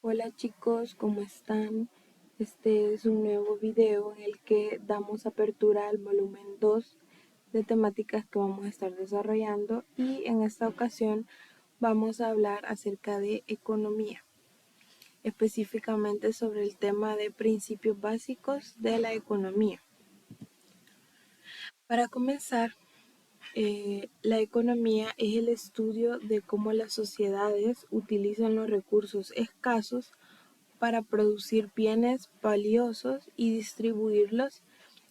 Hola chicos, ¿cómo están? Este es un nuevo video en el que damos apertura al volumen 2 de temáticas que vamos a estar desarrollando y en esta ocasión vamos a hablar acerca de economía, específicamente sobre el tema de principios básicos de la economía. Para comenzar, la economía es el estudio de cómo las sociedades utilizan los recursos escasos para producir bienes valiosos y distribuirlos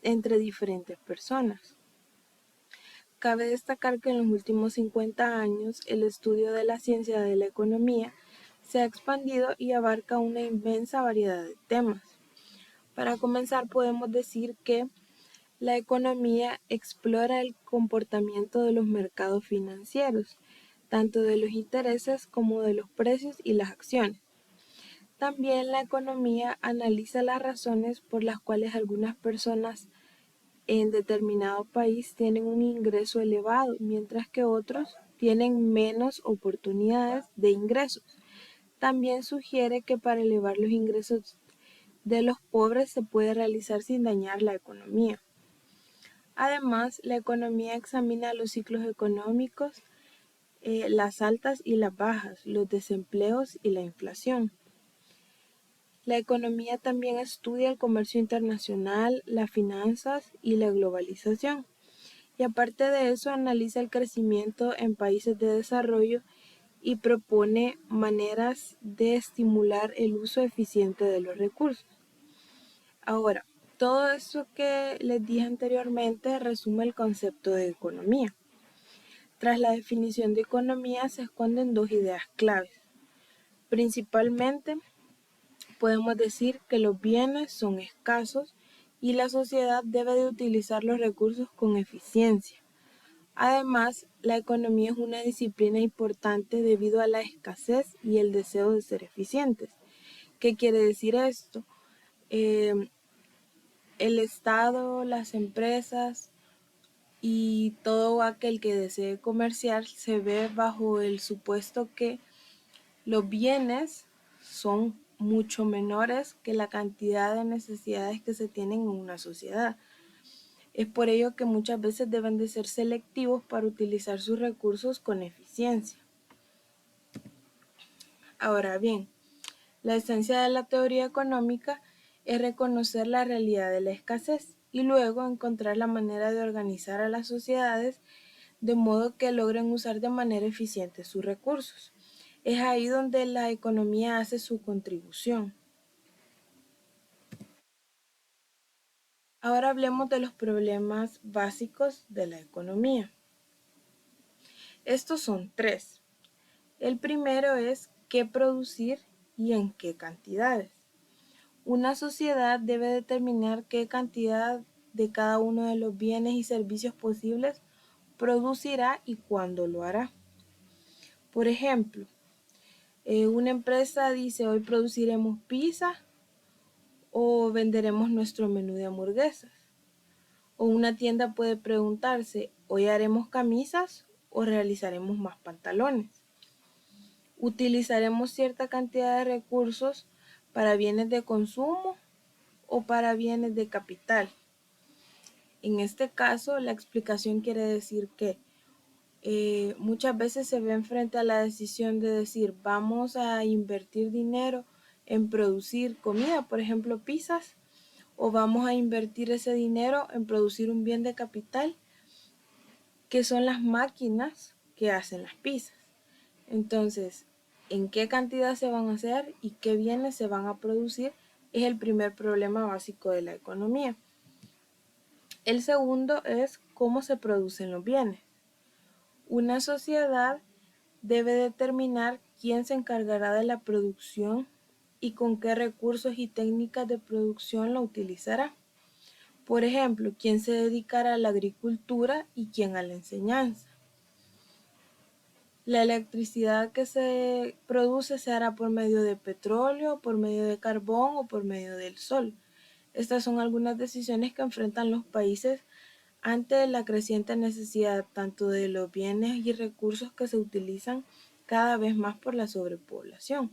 entre diferentes personas. Cabe destacar que en los últimos 50 años el estudio de la ciencia de la economía se ha expandido y abarca una inmensa variedad de temas. Para comenzar, podemos decir que la economía explora el comportamiento de los mercados financieros, tanto de los intereses como de los precios y las acciones. También la economía analiza las razones por las cuales algunas personas en determinado país tienen un ingreso elevado, mientras que otros tienen menos oportunidades de ingresos. También sugiere que para elevar los ingresos de los pobres se puede realizar sin dañar la economía. Además, la economía examina los ciclos económicos, las altas y las bajas, los desempleos y la inflación. La economía también estudia el comercio internacional, las finanzas y la globalización. Y aparte de eso, analiza el crecimiento en países de desarrollo y propone maneras de estimular el uso eficiente de los recursos. Ahora, todo eso que les dije anteriormente resume el concepto de economía. Tras la definición de economía se esconden dos ideas claves. Principalmente, podemos decir que los bienes son escasos y la sociedad debe de utilizar los recursos con eficiencia. Además, la economía es una disciplina importante debido a la escasez y el deseo de ser eficientes. ¿Qué quiere decir esto? El Estado, las empresas y todo aquel que desee comerciar se ve bajo el supuesto que los bienes son mucho menores que la cantidad de necesidades que se tienen en una sociedad. Es por ello que muchas veces deben de ser selectivos para utilizar sus recursos con eficiencia. Ahora bien, la esencia de la teoría económica es reconocer la realidad de la escasez y luego encontrar la manera de organizar a las sociedades de modo que logren usar de manera eficiente sus recursos. Es ahí donde la economía hace su contribución. Ahora hablemos de los problemas básicos de la economía. Estos son tres. El primero es qué producir y en qué cantidades. Una sociedad debe determinar qué cantidad de cada uno de los bienes y servicios posibles producirá y cuándo lo hará. Por ejemplo, una empresa dice hoy produciremos pizza o venderemos nuestro menú de hamburguesas. O una tienda puede preguntarse, ¿hoy haremos camisas o realizaremos más pantalones? ¿Utilizaremos cierta cantidad de recursos para bienes de consumo o para bienes de capital? En este caso, la explicación quiere decir que muchas veces se ven frente a la decisión de decir, vamos a invertir dinero en producir comida, por ejemplo, pizzas, o vamos a invertir ese dinero en producir un bien de capital, que son las máquinas que hacen las pizzas. Entonces, en qué cantidad se van a hacer y qué bienes se van a producir es el primer problema básico de la economía. El segundo es cómo se producen los bienes. Una sociedad debe determinar quién se encargará de la producción y con qué recursos y técnicas de producción la utilizará. Por ejemplo, quién se dedicará a la agricultura y quién a la enseñanza. La electricidad que se produce se hará por medio de petróleo, por medio de carbón o por medio del sol. Estas son algunas decisiones que enfrentan los países ante la creciente necesidad tanto de los bienes y recursos que se utilizan cada vez más por la sobrepoblación.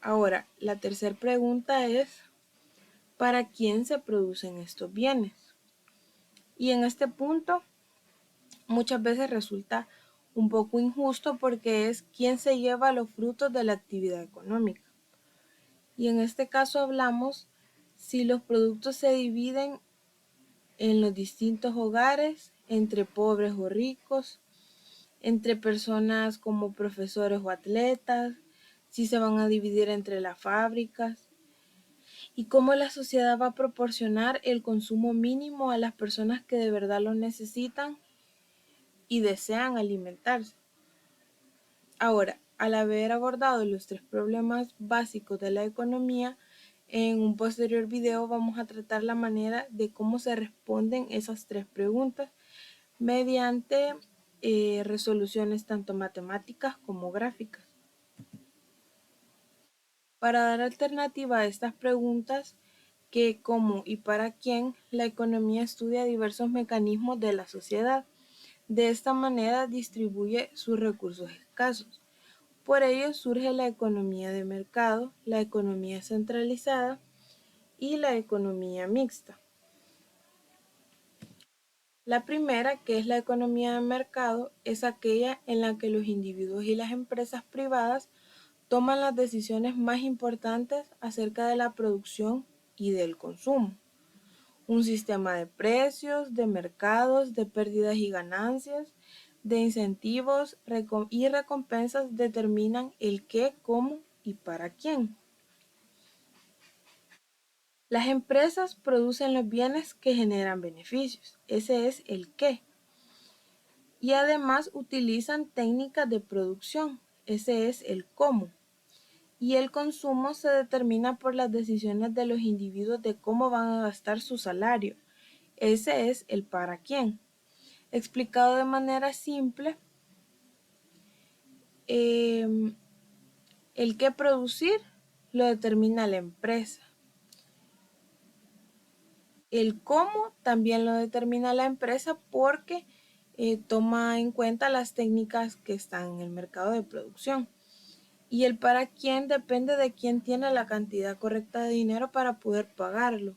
Ahora, la tercera pregunta es, ¿para quién se producen estos bienes? Y en este punto muchas veces resulta un poco injusto porque es quién se lleva los frutos de la actividad económica. Y en este caso hablamos si los productos se dividen en los distintos hogares, entre pobres o ricos, entre personas como profesores o atletas, si se van a dividir entre las fábricas y cómo la sociedad va a proporcionar el consumo mínimo a las personas que de verdad lo necesitan y desean alimentarse. Ahora, al haber abordado los tres problemas básicos de la economía, en un posterior video vamos a tratar la manera de cómo se responden esas tres preguntas mediante resoluciones tanto matemáticas como gráficas. Para dar alternativa a estas preguntas, qué, cómo y para quién, la economía estudia diversos mecanismos de la sociedad. De esta manera distribuye sus recursos escasos. Por ello surge la economía de mercado, la economía centralizada y la economía mixta. La primera, que es la economía de mercado, es aquella en la que los individuos y las empresas privadas toman las decisiones más importantes acerca de la producción y del consumo. Un sistema de precios, de mercados, de pérdidas y ganancias, de incentivos y recompensas determinan el qué, cómo y para quién. Las empresas producen los bienes que generan beneficios. Ese es el qué. Y además utilizan técnicas de producción. Ese es el cómo. Y el consumo se determina por las decisiones de los individuos de cómo van a gastar su salario. Ese es el para quién. Explicado de manera simple, el qué producir lo determina la empresa. El cómo también lo determina la empresa porque toma en cuenta las técnicas que están en el mercado de producción. Y el para quién depende de quién tiene la cantidad correcta de dinero para poder pagarlo.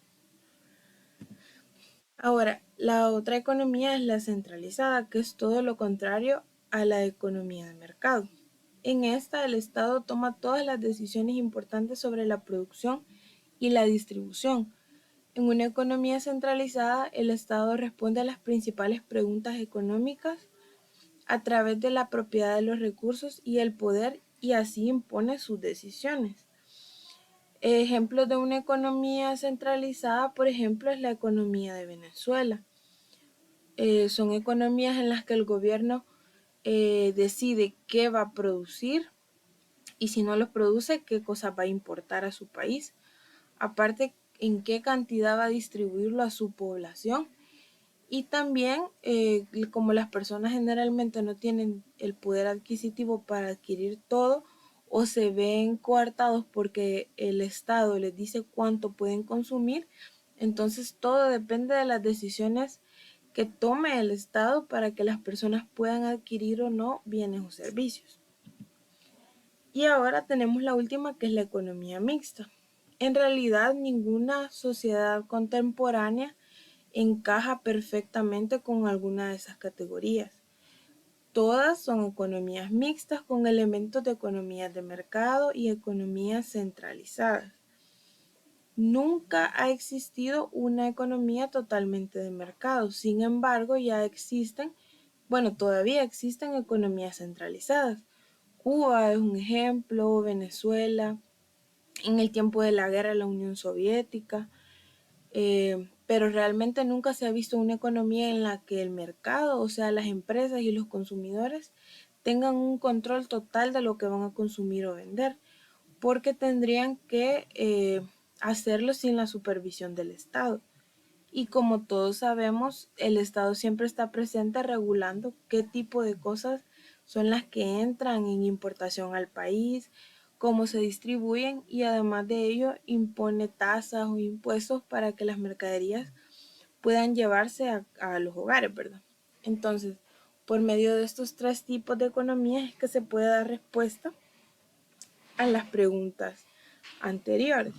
Ahora, la otra economía es la centralizada, que es todo lo contrario a la economía de mercado. En esta, el Estado toma todas las decisiones importantes sobre la producción y la distribución. En una economía centralizada, el Estado responde a las principales preguntas económicas a través de la propiedad de los recursos y el poder y así impone sus decisiones. Ejemplos de una economía centralizada, por ejemplo, es la economía de Venezuela. Son economías en las que el gobierno decide qué va a producir y si no los produce, qué cosas va a importar a su país. Aparte, en qué cantidad va a distribuirlo a su población. Y también, como las personas generalmente no tienen el poder adquisitivo para adquirir todo o se ven coartados porque el Estado les dice cuánto pueden consumir, entonces todo depende de las decisiones que tome el Estado para que las personas puedan adquirir o no bienes o servicios. Y ahora tenemos la última, que es la economía mixta. En realidad, ninguna sociedad contemporánea encaja perfectamente con alguna de esas categorías. Todas son economías mixtas con elementos de economías de mercado y economías centralizadas. Nunca ha existido una economía totalmente de mercado. Sin embargo, todavía existen economías centralizadas. Cuba es un ejemplo, Venezuela, en el tiempo de la guerra la Unión Soviética, pero realmente nunca se ha visto una economía en la que el mercado, o sea, las empresas y los consumidores, tengan un control total de lo que van a consumir o vender, porque tendrían que hacerlo sin la supervisión del Estado. Y como todos sabemos, el Estado siempre está presente regulando qué tipo de cosas son las que entran en importación al país, cómo se distribuyen y además de ello impone tasas o impuestos para que las mercaderías puedan llevarse a los hogares, ¿verdad? Entonces, por medio de estos tres tipos de economías es que se puede dar respuesta a las preguntas anteriores.